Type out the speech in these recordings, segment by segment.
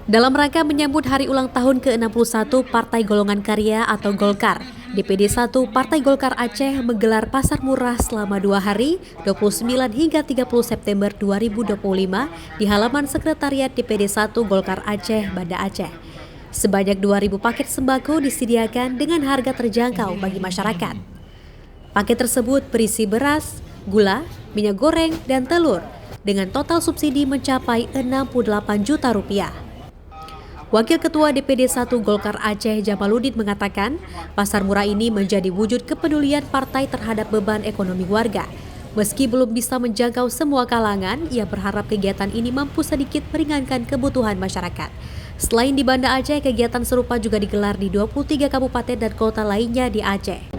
Dalam rangka menyambut hari ulang tahun ke-61 Partai Golongan Karya atau Golkar, DPD 1 Partai Golkar Aceh menggelar pasar murah selama 2 hari, 29 hingga 30 September 2025 di halaman Sekretariat DPD 1 Golkar Aceh, Banda Aceh. Sebanyak 2.000 paket sembako disediakan dengan harga terjangkau bagi masyarakat. Paket tersebut berisi beras, gula, minyak goreng, dan telur, dengan total subsidi mencapai 68 juta rupiah. Wakil Ketua DPD 1 Golkar Aceh Jamaluddin mengatakan, pasar murah ini menjadi wujud kepedulian partai terhadap beban ekonomi warga. Meski belum bisa menjangkau semua kalangan, ia berharap kegiatan ini mampu sedikit meringankan kebutuhan masyarakat. Selain di Banda Aceh, kegiatan serupa juga digelar di 23 kabupaten dan kota lainnya di Aceh.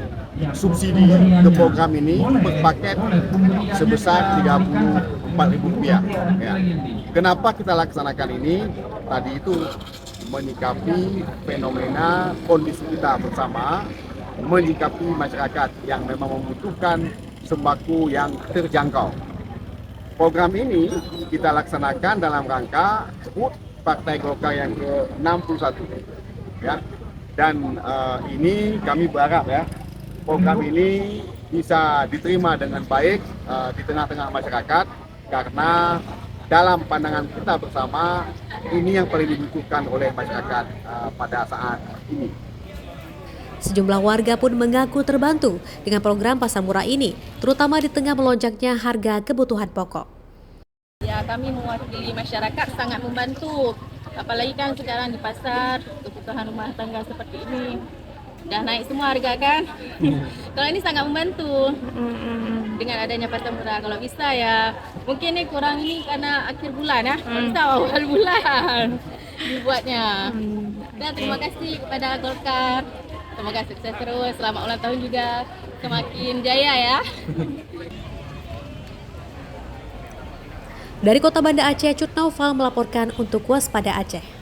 Subsidi ke program ini per paket sebesar Rp34.000. Ya. Kenapa kita laksanakan ini? Tadi itu menyikapi fenomena kondisi kita bersama, menyikapi masyarakat yang memang membutuhkan sembako yang terjangkau. Program ini kita laksanakan dalam rangka HUT Partai Golkar yang ke-61. Ya. Dan ini kami berharap ya, program ini bisa diterima dengan baik di tengah-tengah masyarakat, karena dalam pandangan kita bersama ini yang paling dibutuhkan oleh masyarakat pada saat ini. Sejumlah warga pun mengaku terbantu dengan program pasar murah ini, terutama di tengah melonjaknya harga kebutuhan pokok. Ya, kami mewakili masyarakat sangat membantu, apalagi kan sekarang di pasar kebutuhan rumah tangga seperti ini dah naik semua harga kan. Kalau ini sangat membantu dengan adanya pasar murah. Kalau bisa ya, mungkin ini kurang ini karena akhir bulan ya, kalau bisa awal bulan dibuatnya. Dan terima kasih kepada Golkar, semoga sukses terus, selamat ulang tahun juga, semakin jaya ya. Dari Kota Banda Aceh, Cut Naufal melaporkan untuk Waspada Aceh.